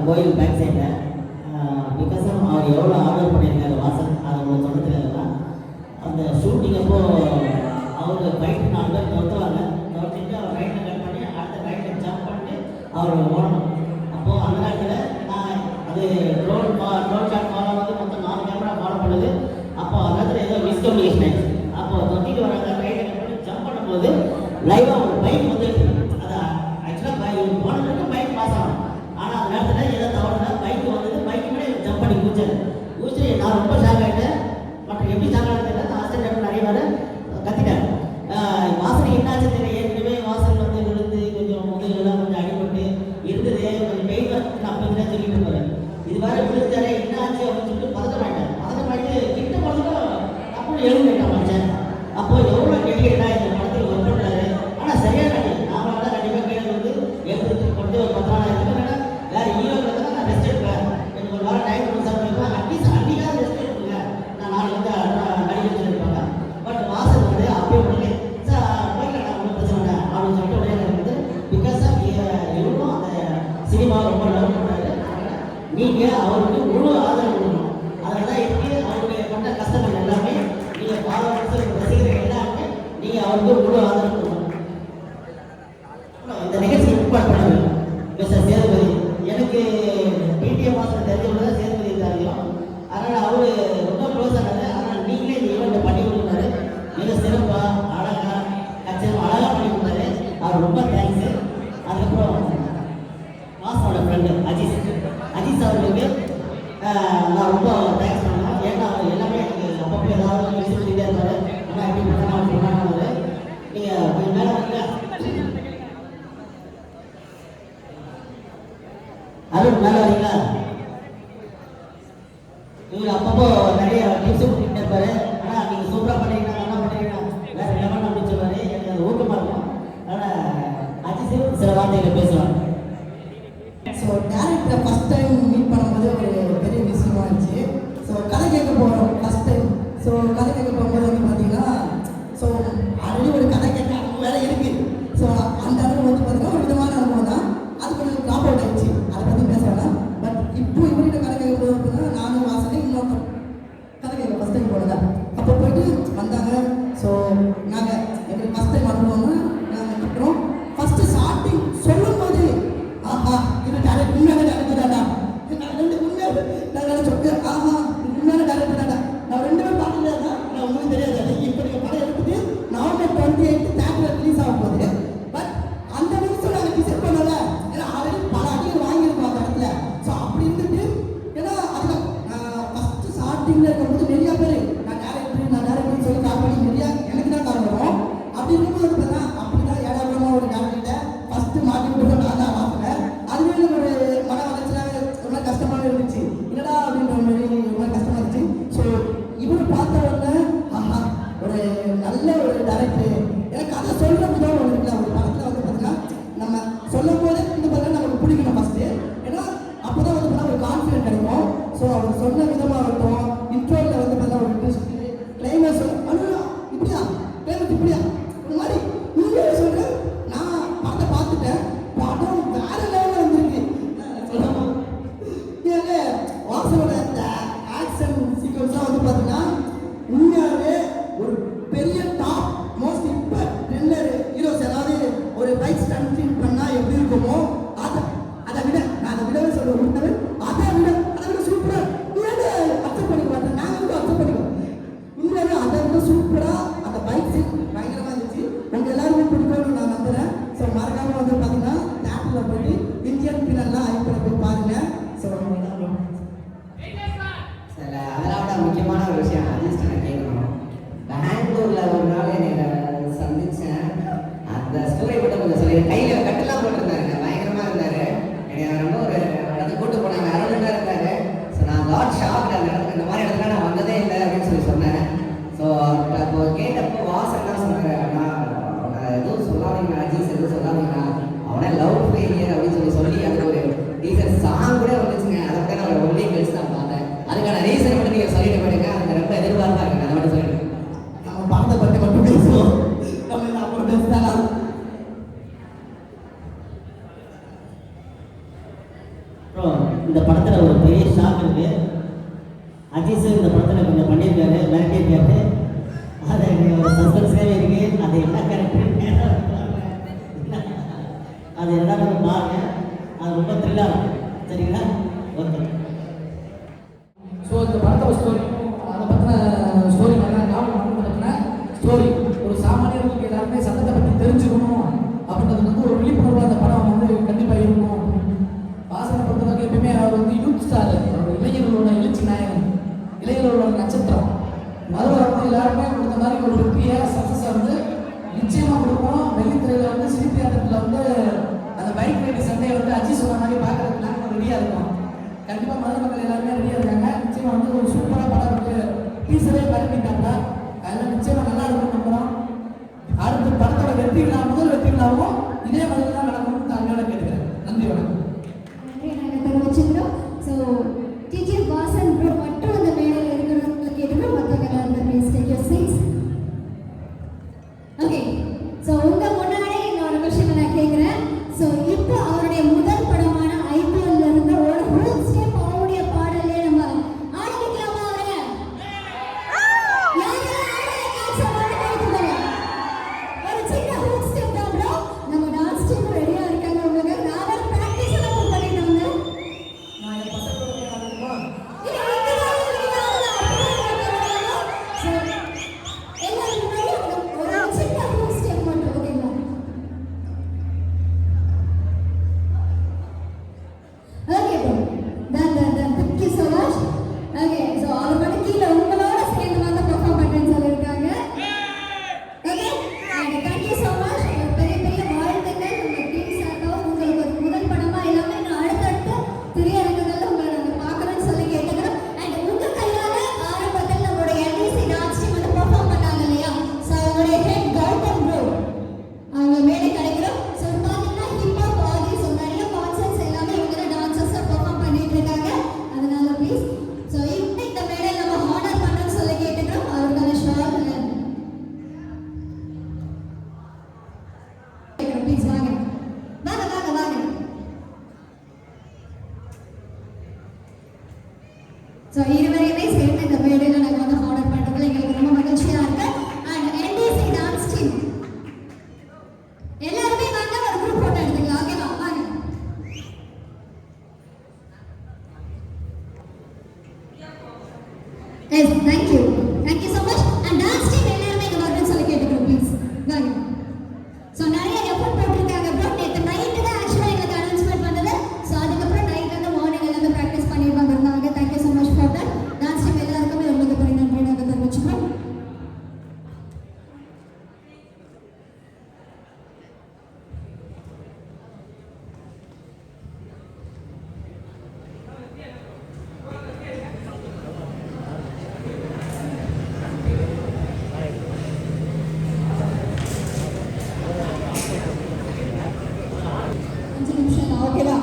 கோயில் பேக் சைடில். பிகாஸ் அவர் எவ்வளோ ஆர்டர் பண்ணியிருக்காரு வாசன், அதை உங்களுக்கு சொல்ல தெரியாதுன்னா அந்த ஷூட்டிங் அப்போ அவர் ஃபைட்டு 4 பேர் தோற்றுவாங்க. தோற்றிட்டு அவர் ஃபைட்டை கட் பண்ணி அடுத்த ஃபைட்டை ஜம்ப் பண்ணிட்டு அவர் ஓடணும். அப்போது அந்த நேரத்தில் நான் அது ட்ரோன் ஷாட் ஃபாலோ வந்து மொத்தம் 4 கேமரா ஃபாலோ பண்ணுது. அப்போ அந்த நேரத்தில் ஏதோ மிஸ்கம்யூனிகேஷன் ஆயிடுச்சு. அப்போ தொட்டிட்டு வராங்க, ஃபைட்டை கட் பண்ணி ஜம்ப் பண்ணும்போது லைவாக ஒரு பைக் வந்து அதை ஆக்சுவலாக இவர் போனதுக்கு பைக் பாஸ் ஆகணும். ஆனால் அந்த நேரத்தில் ஏதோ தவறுனா பைக் வந்தது, பைக்கு மேலே ஜம்ப் பண்ணி குதிச்சாரு. நான் ரொம்ப ஷாக் ஆகிட்டேன். பட் எப்படி ஷாக் ஆகிட்டேன், நான் ஆஸ்திரேலியா நிறைய பேர் கத்திட்டேன். வாசனை என்னாச்சு தெரியல. ஏற்கனவே வாசல் வந்து விழுந்து கொஞ்சம் முதலெல்லாம் கொஞ்சம் அடிபட்டு இருந்தது, கொஞ்சம் பெயின் வந்து அப்போ தான் சொல்லிட்டு போகிறேன். இது வேறு விழுந்தாரு என்னாச்சு அப்படின்னு சொல்லிட்டு பதட்டமாயிட்டு கிட்ட போனதும் அப்படின்னு எழுதிட்டேன் மனுஷன். அப்போ எவ்வளோ டெடிகேட்டாக இந்த படத்தில் ஒர்க் பண்ணுறாரு. ஆனால் சரியான நாமளாக தான் கண்டிப்பாக கீழே வந்து எழுதுறதுக்கு கொண்டு ஒரு 10 நாள் ஆயிடுச்சு. ஏன்னா வேறு ஹீரோக்களை தான் நான் ரெஸ்ட் எடுப்பேன். எனக்கு ஒரு வாரம் டைம் கொடுத்தா போயிருப்பேன். அட்லீஸ்ட் அன்றைக்காக ரெஸ்ட் எடுப்புங்க, நான் நாளைக்கு வந்து நடிகை சொல்லியிருப்பாங்க. பட் வாசல் வந்து அப்படியே உடனே சார் போய்க்கலாம், நான் ஒன்றும் பிரச்சனை இல்லை அப்படின்னு சொல்லிட்டு உடனே இருக்குது. பிகாஸ் ஆஃப் இவரும் அந்த சினிமாவை ரொம்ப லவ் பண்ணுறாரு. நீங்கள் அவருக்கு முழு ஆதரவு கொடுக்கணும். அதில் தான் இருக்குது அவருடைய பண்ண கஷ்டங்கள் எல்லாமே. நீங்கள் ஃபாலோவர்ஸ் ரசிகர்கள் எல்லாமே நீங்கள் அவருக்கு முழு ஆதரவு கொடுக்கணும். இந்த நிகழ்ச்சி இம்பார்ட் பண்ணது மிஸ்டர் சேதுபதி. எனக்கு பிடிஎம் மாதம் தெரிஞ்சவங்க தான் சேதுபதி தெரியும். அதனால் அவர் ரொம்ப க்ளோஸ் ஆனார். அதனால் நீங்களே இந்த ஈவெண்ட்டை பண்ணி கொடுத்தாரு. மிக சிறப்பாக அழகாக கச்சிதமாக அழகாக பண்ணி கொடுத்தாரு. அவர் ரொம்ப தேங்க்ஸு. அதுக்கப்புறம் மாசோட ஃப்ரெண்டு அஜீஸ் அவர்களுக்கு நான் ரொம்ப தேங்க்ஸ் பண்ணேன். ஏன்னா அவர் எல்லாமே எனக்கு அப்பப்போ ஏதாவது விஷயம் சொல்லிட்டே இருப்பார். ஆனால் எப்படி பண்ணாங்க நீங்கள் கொஞ்சம் மேலே வரீங்க அருண், மேலே வரீங்களா? இவர் அப்பப்போ நிறைய டிப்ஸ் கொடுத்துட்டு இருப்பாரு. ஆனால் நீங்கள் சூப்பராக பண்ணுறீங்கன்னா நல்லா பண்ணுறீங்கன்னா வேறு லெவன் அப்படின்னு சொல்லுவார். எனக்கு அது ஊக்கமாக இருக்கும். அதனால் அஜித் சில வார்த்தைகளை பேசுவாங்க. ஸோ டேரக்டரை ஃபஸ்ட் டைம் மீட் பண்ணும்போது ஒரு பெரிய விஷயமா இருந்துச்சு. ஸோ கதை கேட்க போகிறோம் ஃபஸ்ட் டைம். ஸோ கதை கேட்க போகும்போது வந்து பார்த்தீங்கன்னா ஸோ ஆல்ரெடி ஒரு கதை கேட்க அனுபவம் வேலை இருக்குது. ஸோ அந்த அனுபவம் வந்து பார்த்தீங்கன்னா ஒரு விதமான அனுபவம் தான். அது கொஞ்சம் ட்ராப் அவுட் ஆயிடுச்சு, அதை பற்றி பேச வேணாம். பட் இப்போ இவர்கிட்ட கதை கேட்க போது அப்படின்னா நானும் வாசனை இன்னொரு கதை கேட்க ஃபஸ்ட் டைம் போனதான். அப்போ போயிட்டு வந்தாங்க. ஸோ நாங்கள் எங்களுக்கு ஃபஸ்ட் டைம் அனுபவம்னா நாங்கள் இருக்கிறோம். ஃபஸ்ட்டு ஸ்டார்டிங் சொல்லும் போது ஆஹா இது டேரக்ட் உண்மையான டேரக்டர் தாண்டா, ரெண்டு உண்மையாக நான் நினச்சோம் ஆஹா உண்மையான டேரக்டர் தாண்டா. நான் 2 பேரும் பார்த்துட்டு தான் நான் உங்களுக்கு தெரியாது. இப்போ நீங்கள் படம் எடுத்துட்டு நவம்பர் 28 தேட்டரில் ரிலீஸ் ஆகும் போது பட் அந்த நிமிஷம் நாங்கள் டிசைட் பண்ணல. ஏன்னா ஆல்ரெடி பல அடிகள் வாங்கியிருக்கோம் அந்த இடத்துல. ஸோ அப்படி இருந்துட்டு ஏன்னா அதில் ஃபஸ்ட்டு ஸ்டார்டிங்கில் இருக்கும்போது நிறையா பேர் நான் டேரக்டர்னு சொல்லி கால் பண்ணி நிறையா எனக்கு தான் கால் வரும். அப்படி இருக்கும்போது பார்த்தா அப்படி தான் ஏடாபுரமாக ஒரு டேரக்டர்கிட்ட ஃபஸ்ட்டு மாட்டி விட்டு நான் தான் வாங்கினேன். அதுவே ஒரு மன வளர்ச்சியாக ரொம்ப கஷ்டமாக இருந்துச்சு. என்னடா அப்படின்ற மாதிரி ரொம்ப கஷ்டமாக இருந்துச்சு. ஸோ இவர் பார்த்த உடனே ஆஹா ஒரு நல்ல ஒரு டேரக்டர். எனக்கு அதை சொல்கிற விதம் ஒன்று இல்லை. ஒரு படத்தில் வந்து பார்த்தீங்கன்னா நம்ம சொல்லும் போதே வந்து பார்த்தீங்கன்னா நமக்கு பிடிக்கணும் ஃபஸ்ட்டு. ஏன்னா அப்போ தான் வந்து பார்த்தீங்கன்னா ஒரு கான்ஃபிடென்ட் கிடைக்கும். ஸோ அவர் சொன்ன விதமாக இருக்கட்டும், இன்ட்ரோவில் வந்து பார்த்தீங்கன்னா ஒரு ட்விஸ்ட்டு கிளைமேக்ஸ் அண்ணா இப்படியா கிளைமேக்ஸ் இப்படியா ஒரு மாதிரி நீங்கள் சொல்கிறேன். நான் படத்தை பார்த்துட்டேன். படம் வேற லெவலில் வந்திருக்கு. சொல்லணும் ஏங்க வாசனோட இந்த ஆக்ஷன் சீக்வன்ஸ்லாம் வந்து பார்த்தீங்கன்னா உண்மையாகவே ஒரு பெரிய டாப் மோஸ்ட் இப்போ ட்ரெண்டர் ஹீரோஸ் ஏதாவது ஒரு பைக் ஸ்டண்ட் பண்ணால் எப்படி இருக்குமோ அதை விட நான் அதை விடவே சொல்லுவேன். அதை விட சூப்பராக ஏங்க அக்செப்ட் அப்புறம் இந்த படத்தில் ஒரு பெரிய ஷாக் இருக்குது. அஜித் சார் இந்த படத்தில் கொஞ்சம் பண்ணியிருக்காரு, மிரட்டியிருக்காரு. அது ஒரு சஸ்பென்ஸாகவே இருக்குது. அது என்ன கேரக்டர் அது எல்லாரும் பாருங்க. அது ரொம்ப த்ரில்லாக இருக்கும். சரிங்களா? ஓகே. ஸோ இந்த படத்தோட ஸ்டோரி, அதை பற்றின ஸ்டோரி பார்த்தா ஞாபகம் பற்றின ஸ்டோரி ஒரு சாமானியர்களுக்கு எல்லாருமே சட்டத்தை பற்றி தெரிஞ்சுக்கணும் அப்படின்றது வந்து ஒரு விழிப்புணர்வு அந்த படம் வந்து கண்டிப்பாக இருக்கும். வாசனை பொறுத்தவரைக்கும் எப்பயுமே அவர் வந்து யூத் ஸ்டார், அவர் இளைஞர்களோட எழுச்சி நாயகன், இளைஞர்களோட நட்சத்திரம். அதில் வந்து எல்லாருமே கொடுத்த மாதிரி ஒரு வெற்றியை சக்ஸஸை வந்து நிச்சயமாக கொடுப்போம். வெள்ளித்திரையில் வந்து சினி தியேட்டரில் வந்து அந்த பைக் ரைடு சண்டையை வந்து அஜித் சொன்ன மாதிரி பார்க்கறதுக்கு நாங்கள் ரெடியாக இருக்கோம். கண்டிப்பாக மதுரை மக்கள் எல்லாருமே ரெடியாக இருக்காங்க. நிச்சயமாக வந்து ஒரு சூப்பராக படம் இருக்குது. டீசரே பரப்பிட்டாங்க. அதெல்லாம் நிச்சயமாக நல்லா இருக்கும் நம்புகிறோம். அடுத்த படத்தோட வெற்றி விழா முதல் வெற்றி விழாவும் இதே மாதிரி தான் நடக்கணும்னு தாங்களோட கேட்டுக்கிறேன். நன்றி, வணக்கம். நாங்கள் தெரிவிச்சுக்கிறோம். ஸோ டிஜே வாசன் ப்ரோ மட்டும் அந்த மேடையில் இருக்கிறவங்களை கேட்டுக்கிறோம். மற்றவங்க எல்லாரும் please take your seats. Okay, so உங்கள் முன்னாடி இன்னொரு விஷயம் நான் கேட்குறேன். ஸோ இப்போ அவருடைய முதல் படமான ஐபிஎல்ல இருந்து ஒரு ஹூக் ஸ்டெப் அவருடைய பாடலே நம்ம ஆடி வைக்கலாமா? அவரை யாரெல்லாம் ஆடலை காசை வாங்கி கொடுத்துருக்காங்க. ஒரு சின்ன ஹூக் ஸ்டெப் தான் ப்ரோ. நம்ம டான்ஸ் டீம் ரெடியாக இருக்காங்க. உங்களுக்கு நான் ஒரு ப்ராக்டிஸ் எல்லாம் பண்ணிட்டு வந்தேன். நான் என் பசங்களோட ஆரம்பிக்குமா? இது வந்து நான் ஸோ எல்லாரும் முன்னாடி ஒரு சின்ன ஹூக் ஸ்டெப் மட்டும். ஓகேங்களா? Okay bro, done. Thank you so much. Okay, so அவர் மட்டும் கீழே உங்களோட சேர்ந்து வந்து பெர்ஃபார்ம் பண்ணுறேன்னு சொல்லியிருக்காங்க. Okay, and thank you so much. பெரிய பெரிய வாழ்த்துக்கள் உங்கள் டீம் சார்பாக. உங்களுக்கு ஒரு முதல் படமாக எல்லாமே இன்னும் அடுத்தடுத்து திரையரங்குகளில் உங்களை நாங்கள் பார்க்குறோன்னு சொல்லி கேட்டுக்கிறோம். அண்ட் உங்கள் கையால் ஆரம்பத்தில் நம்மளுடைய எல்டிசி டான்ஸ் டீம் வந்து பெர்ஃபார்ம் பண்ணாங்க இல்லையா? ஸோ அவங்களுடைய ஹெட் கௌதம் ப்ரோ அவங்க மேலே கிடைக்கிறோம். ஸோ பார்த்தீங்கன்னா ஹிப்ஹாப் ஆதி, ஸோ நிறைய கான்சர்ட்ஸ் எல்லாமே இவங்க டான்சர்ஸாக பெர்ஃபார்ம் பண்ணிட்டு இருக்காங்க. அதனால ப்ளீஸ் ஸோ இப்போ இந்த மேடையில் நம்ம ஹானர் பண்ணணும்னு சொல்லி கேட்டுக்கிறோம். அவருக்கான ஷால் ப்ளீஸ் வாங்க. ஸோ இருவரையுமே சேர்ந்து இந்த மேடையில் நாங்கள் வந்து ஹானர் பண்ணுறதுல எங்களுக்கு ரொம்ப மகிழ்ச்சியாக இருக்கு. அண்ட் என்டிசி டான்ஸ் டீம் எல்லாருமே வாங்க, ஒரு குரூப் போட்டோ எடுத்துக்கலாம். ஓகேவா? வாங்க. Yes, thank you so much. And dance team எல்லாருமே இங்கே வரணும்னு சொல்லி கேட்டுக்கிறோம் ப்ளீஸ் வாங்க. ஸோ நிறைய எஃபர்ட் போட்டிருக்காங்க ப்ரோ. நேற்று நைட்டு தான் ஆக்சுவலாக எங்களுக்கு அனௌன்ஸ்மெண்ட் வந்தது. ஸோ அதுக்கப்புறம் நைட்லேருந்து மார்னிங் எல்லாமே ப்ராக்டிஸ் பண்ணிட்டு வந்திருந்தாங்க. Thank you so much for that. Dance team எல்லாருக்குமே உங்களுக்கு பெரிய நன்றி நாங்கள் தெரிவிச்சுக்கிறோம். அஞ்சு நிமிஷம் ஓகேவா?